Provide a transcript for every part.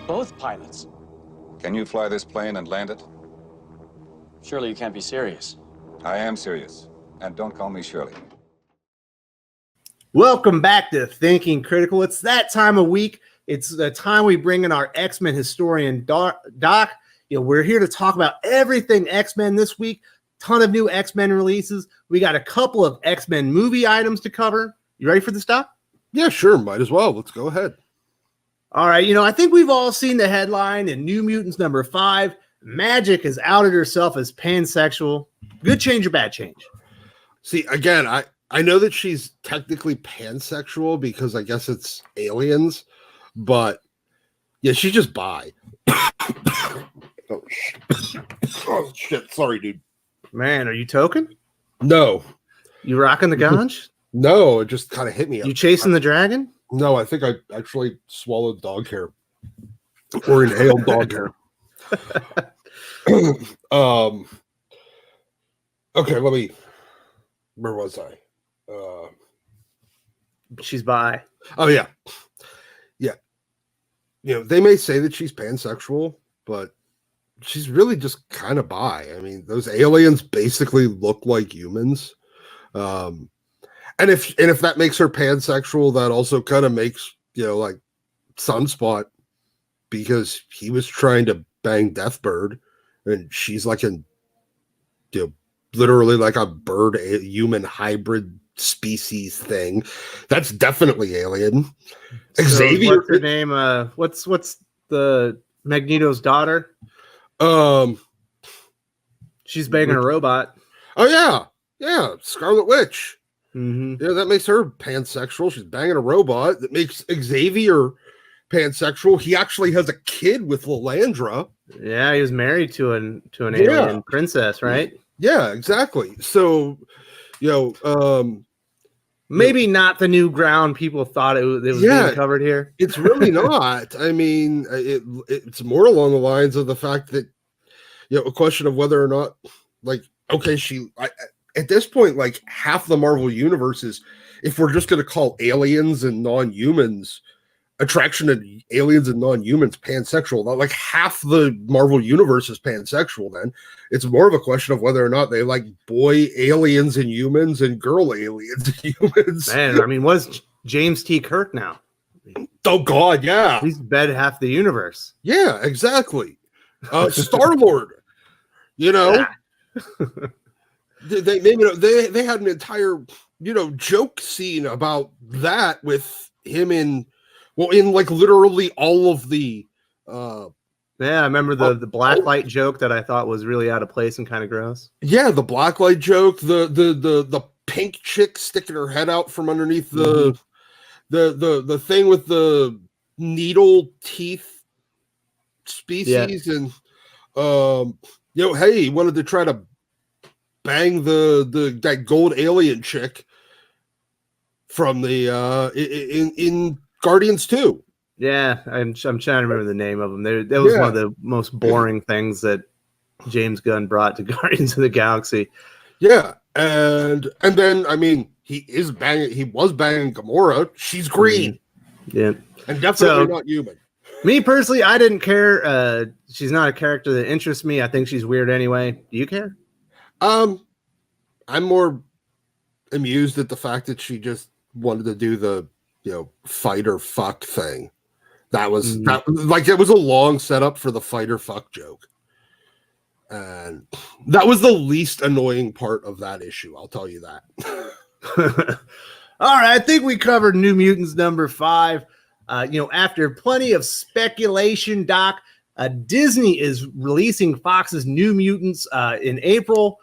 Both pilots. Can you fly this plane and land it? Surely you can't be serious. I am serious. And don't call me Shirley. Welcome back to Thinking Critical. It's that time of week. It's the time we bring in our X-Men historian, Doc. We're here to talk about everything X-Men this week. Ton of new X-Men releases. We got a couple of X-Men movie items to cover. You ready for this, Doc? Yeah, sure. Might as well. Let's go ahead. All right. I think we've all seen the headline in New Mutants number 5. Magik has outed herself as pansexual. Good change or bad change? See, again, I know that she's technically pansexual because I guess it's aliens, but yeah, she's just bi. Oh, shit. Sorry, dude. Man, are you token? No. You rocking the ganj? No, it just kind of hit me. You chasing the dragon? No, I think I actually swallowed dog hair or inhaled dog hair. Okay, where was I? She's bi. Oh yeah. They may say that she's pansexual, but she's really just kind of bi. I mean, those aliens basically look like humans. And if that makes her pansexual, that also kind of makes, like Sunspot, because he was trying to bang Deathbird and she's like literally like a bird human hybrid species thing. That's definitely alien. So Xavier, what's her name? What's the Magneto's daughter? She's banging a robot. Oh yeah, Scarlet Witch. Mm-hmm. Yeah, that makes her pansexual. She's banging a robot. That makes Xavier pansexual. He actually has a kid with Lilandra. Yeah, he was married to an alien princess, right? Yeah, exactly. So, maybe not the new ground people thought it was being covered here. It's really not. I mean, it's more along the lines of the fact that, a question of whether or not, at this point, like half the Marvel universe is, if we're just going to call aliens and non-humans, attraction to aliens and non-humans pansexual, not like half the Marvel universe is pansexual. Then it's more of a question of whether or not they like boy aliens and humans and girl aliens and humans. Man, I mean, what's James T. Kirk now? Oh God, yeah, he's bet half the universe. Yeah, exactly. Star-Lord, Yeah. They had an entire joke scene about that with him in like literally all of the I remember the blacklight joke that I thought was really out of place and kind of gross. Yeah, the blacklight joke, the pink chick sticking her head out from underneath the thing with the needle teeth species, and hey, he wanted to try to bang that gold alien chick from the in Guardians 2. Yeah, I'm trying to remember the name of them. That was one of the most boring things that James Gunn brought to Guardians of the Galaxy. Yeah, and then I mean he was banging Gamora. She's green. Yeah, and definitely not human. Me personally, I didn't care. She's not a character that interests me. I think she's weird anyway. Do you care? I'm more amused at the fact that she just wanted to do the fight or fuck thing. That was it was a long setup for the fight or fuck joke, and that was the least annoying part of that issue. I'll tell you that. All right, I think we covered New Mutants number 5. After plenty of speculation, Doc, Disney is releasing Fox's New Mutants in April.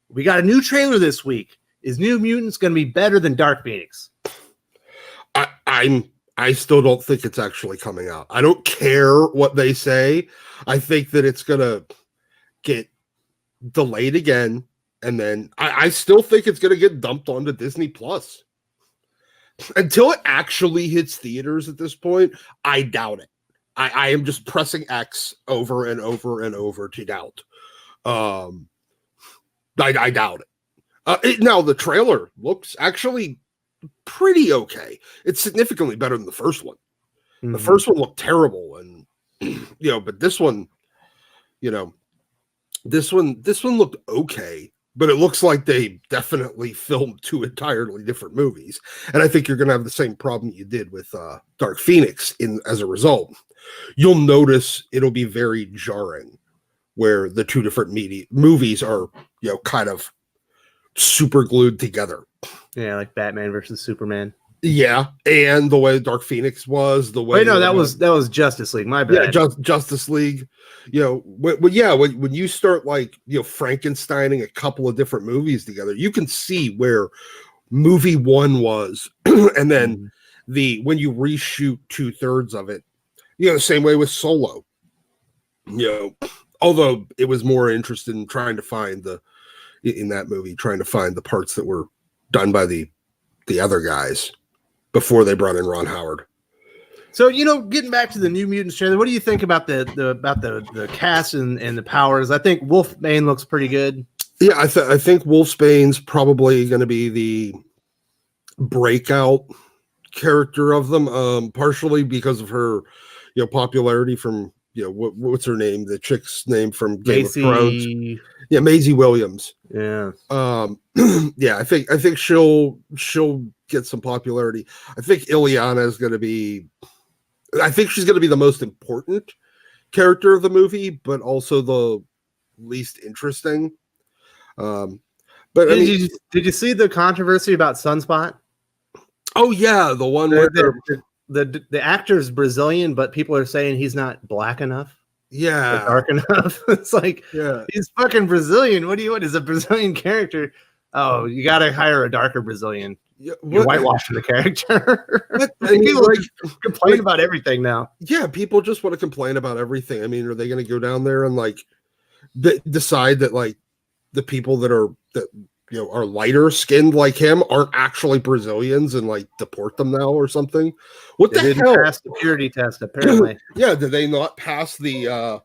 We got a new trailer this week. Is New Mutants going to be better than Dark Phoenix? I still don't think it's actually coming out. I don't care what they say. I think that it's going to get delayed again. And then I still think it's going to get dumped onto Disney Plus. Until it actually hits theaters at this point, I doubt it. I am just pressing X over and over and over to doubt. I doubt it. Now, the trailer looks actually pretty okay. It's significantly better than the first one. The first one looked terrible, and but this one, this one looked okay, but it looks like they definitely filmed two entirely different movies. And I think you're going to have the same problem you did with Dark Phoenix as a result. You'll notice it'll be very jarring where the two different movies are, kind of super glued together. Yeah, like Batman versus Superman. Yeah, and the way Dark Phoenix was, the way that was Justice League. My bad. Yeah, Justice League. When you start Frankensteining a couple of different movies together, you can see where movie one was, and then when you reshoot 2/3 of it, the same way with Solo. Although it was more interested in trying to find in that movie, trying to find the parts that were done by the other guys before they brought in Ron Howard. So, getting back to the New Mutants trailer, what do you think about the cast and the powers? I think Wolfbane looks pretty good. Yeah, I think Wolfsbane's probably going to be the breakout character of them, partially because of her, popularity from, what's her name? The chick's name from Game of Thrones. Yeah, Maisie Williams. Yeah. Yeah, I think she'll get some popularity. I think Ileana is going to be. I think she's going to be the most important character of the movie, but also the least interesting. But did you see the controversy about Sunspot? Oh yeah, the one where the actor's Brazilian, but people are saying he's not black enough. Yeah, dark enough. It's like, he's fucking Brazilian. What do you want? Is a Brazilian character? Oh, you got to hire a darker Brazilian. You're whitewashing the character. People complain about everything now. Yeah, people just want to complain about everything. I mean, are they going to go down there and decide that the people that are are lighter skinned like him aren't actually Brazilians and deport them now or something? What they the hell? Pass the purity test apparently. Yeah, did they not pass the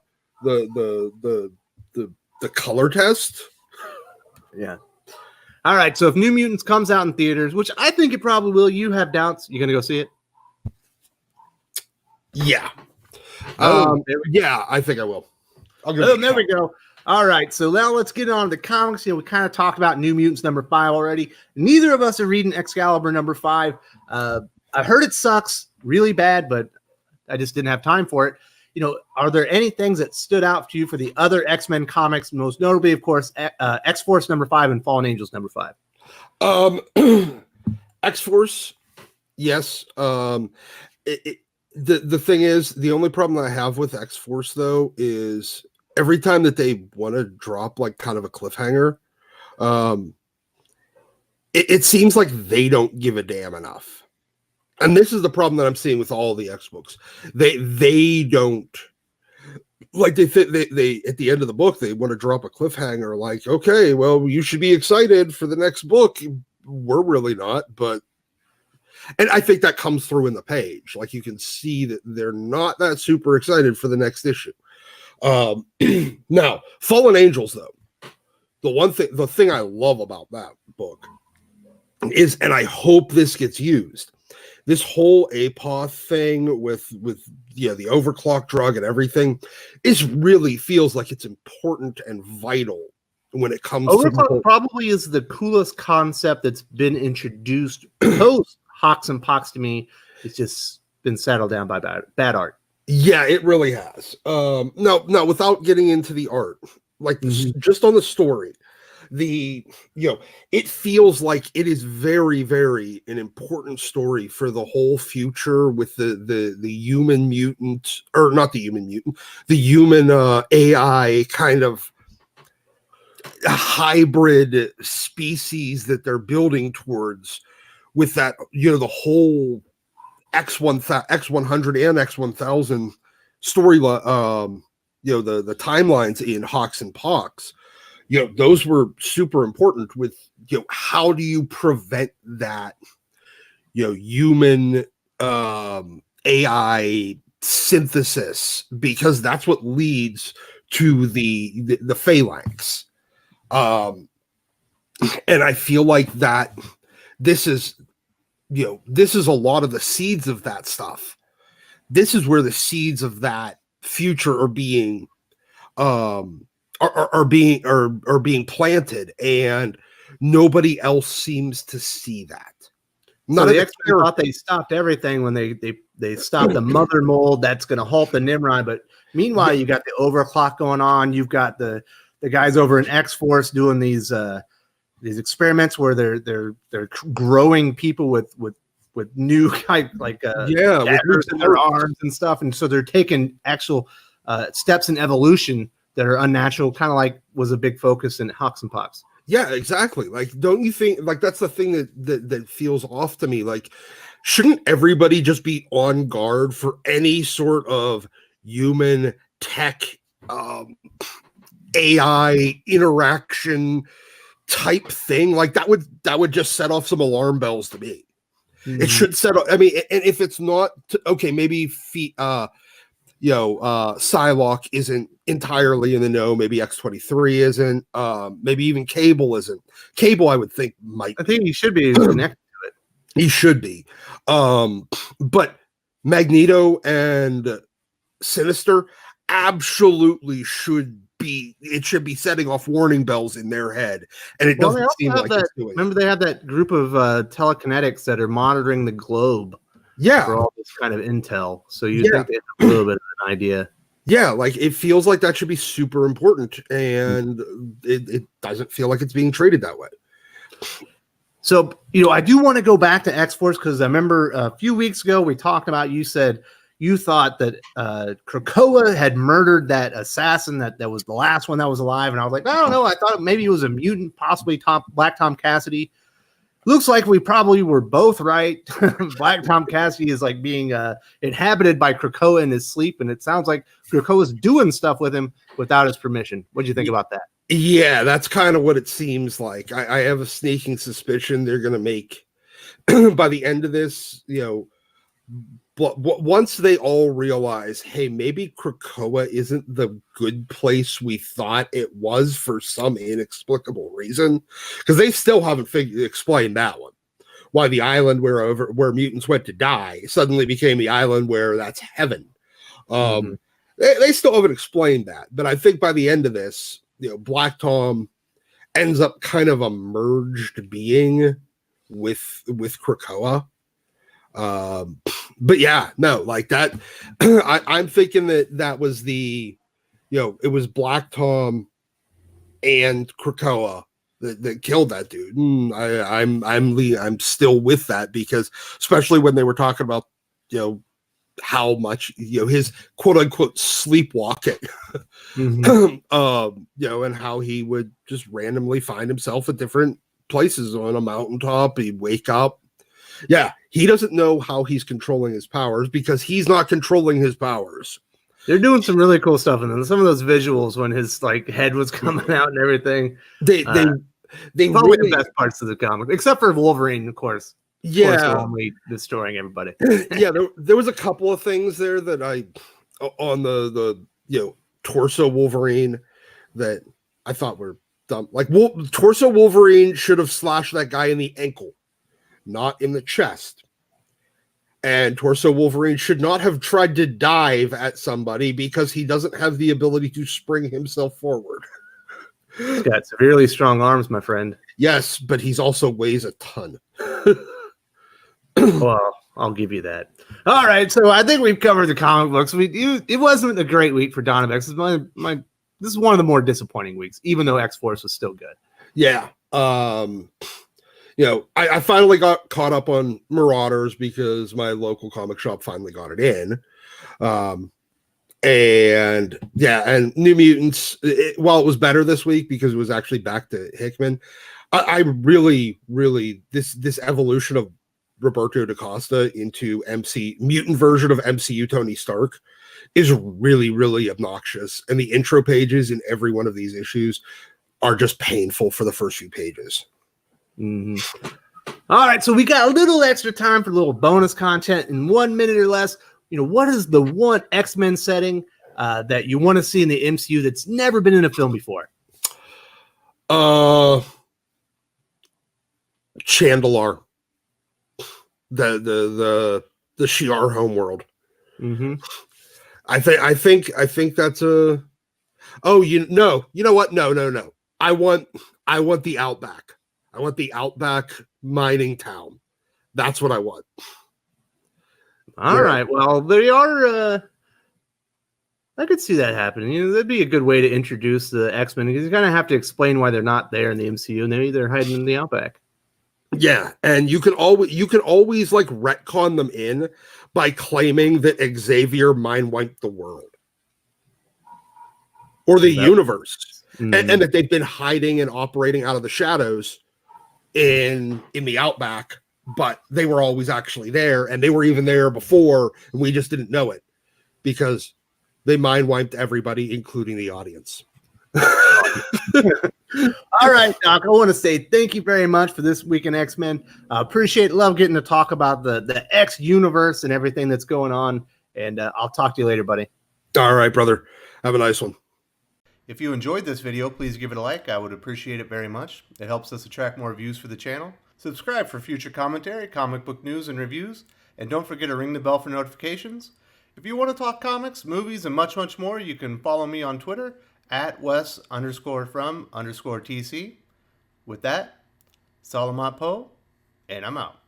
color test? Yeah. All right, so if New Mutants comes out in theaters, which I think it probably will, you have doubts, you gonna go see it? Yeah. Yeah, I think I will. There we go. All right, so now let's get on to the comics. We kind of talked about New Mutants #5 already. Neither of us are reading Excalibur #5. I heard it sucks really bad, but I just didn't have time for it. Are there any things that stood out to you for the other X-Men comics? Most notably, of course, X-Force #5 and Fallen Angels #5. X-Force, yes. The thing is, the only problem that I have with X-Force though is every time that they want to drop kind of a cliffhanger, it seems like they don't give a damn enough. And this is the problem that I'm seeing with all the X books. They don't they at the end of the book they want to drop a cliffhanger okay, well, you should be excited for the next book. We're really not, and I think that comes through in the page. You can see that they're not that super excited for the next issue. Now, Fallen Angels though, the thing I love about that book is, and I hope this gets used, this whole APOF thing with the overclock drug and everything really feels like it's important and vital when it comes to probably is the coolest concept that's been introduced post Hawks and Pox to me. It's just been settled down by bad art. Yeah, it really has. No, without getting into the art, just on the story, it feels like it is very, very an important story for the whole future with the human mutant, or not the human mutant, the human AI kind of hybrid species that they're building towards with that, the whole X100 and X1000 story, the timelines in Hawks and Pox. Those were super important with, how do you prevent that, human AI synthesis, because that's what leads to the phalanx. And I feel like that this is a lot of the seeds of that stuff this is where the seeds of that future are being are being planted, and nobody else seems to see that. So the X-Men thought they stopped everything when they stopped the mother mold that's going to halt the Nimrod. But meanwhile, you got the overclock going on. You've got the guys over in X-Force doing these experiments where they're growing people with new daggers in their arms and stuff. And so they're taking actual steps in evolution that are unnatural, kind of like was a big focus in Hux and Pox. Yeah, exactly. Like, don't you think, like, that's the thing that feels off to me? Like, shouldn't everybody just be on guard for any sort of human tech AI interaction type thing? Like, that would just set off some alarm bells to me. Mm-hmm. It should set off. I mean, and if it's not okay, maybe Psylocke isn't entirely in the know. Maybe X-23 isn't. Maybe even Cable isn't. Cable, I would think, might. I think he should be connected to it. He should be. But Magneto and Sinister absolutely should be. It should be setting off warning bells in their head, and it doesn't seem like it's doing. Remember, they have that group of telekinetics that are monitoring the globe. Yeah, for all this kind of intel. So you think they have a little bit of an idea. Yeah, like it feels like that should be super important, and it doesn't feel like it's being treated that way. So, I do want to go back to X-Force because I remember a few weeks ago we talked about, you said you thought that Krakoa had murdered that assassin that was the last one that was alive. And I was like, I don't know. I thought maybe it was a mutant, possibly Black Tom Cassidy. Looks like we probably were both right. Black Tom Cassidy is like being inhabited by Krakoa in his sleep, and it sounds like Krakoa's doing stuff with him without his permission. What do you think about that? Yeah, that's kind of what it seems like. I have a sneaking suspicion they're going to make by the end of this, once they all realize, hey, maybe Krakoa isn't the good place we thought it was for some inexplicable reason, because they still haven't explained that one. Why the island where mutants went to die suddenly became the island where that's heaven. They still haven't explained that, but I think by the end of this, Black Tom ends up kind of a merged being with Krakoa. But yeah, no, like that. I'm thinking that was it was Black Tom and Krakoa that killed that dude. I'm still with that, because especially when they were talking about how much his quote unquote sleepwalking, and how he would just randomly find himself at different places on a mountaintop. He'd wake up. Yeah, he doesn't know how he's controlling his powers because he's not controlling his powers. They're doing some really cool stuff, and some of those visuals when his head was coming out and everything. They probably the best parts of the comic, except for Wolverine, of course. Yeah, only destroying everybody. Yeah, there was a couple of things there that I on the torso Wolverine that I thought were dumb. Like torso Wolverine should have slashed that guy in the ankle, not in the chest. And torso Wolverine should not have tried to dive at somebody because he doesn't have the ability to spring himself forward. He's got severely strong arms, my friend. Yes, but he's also weighs a ton. Well, I'll give you that. All right, so I think we've covered the comic books. It wasn't a great week for Dynamax. This is one of the more disappointing weeks, even though X-Force was still good. Yeah. I finally got caught up on Marauders because my local comic shop finally got it in. And New Mutants, while it was better this week because it was actually back to Hickman, I really, really, this evolution of Roberto DaCosta into mutant version of MCU Tony Stark is really, really obnoxious. And the intro pages in every one of these issues are just painful for the first few pages. Mm-hmm. All right, so we got a little extra time for a little bonus content in 1 minute or less. What is the one X-Men setting that you want to see in the MCU that's never been in a film before? Chandelar, the Shi'ar homeworld. Mm-hmm. I think that's a. Oh, you know what? No. I want the Outback. I want the Outback mining town. That's what I want. All right. Well, they are. I could see that happening. That'd be a good way to introduce the X-Men because you kind of have to explain why they're not there in the MCU, and maybe they're hiding in the Outback. Yeah, and you can always like retcon them in by claiming that Xavier mind wiped the world or the universe, and that they've been hiding and operating out of the shadows in the Outback, but they were always actually there, and they were even there before, and we just didn't know it because they mind wiped everybody, including the audience. All right, Doc. I want to say thank you very much for this week in X-Men. Appreciate, love getting to talk about the X universe and everything that's going on. And I'll talk to you later, buddy. All right, brother. Have a nice one. If you enjoyed this video, please give it a like. I would appreciate it very much. It helps us attract more views for the channel. Subscribe for future commentary, comic book news, and reviews. And don't forget to ring the bell for notifications. If you want to talk comics, movies, and much, much more, you can follow me on Twitter at Wes_from_TC. With that, Salamat Po, and I'm out.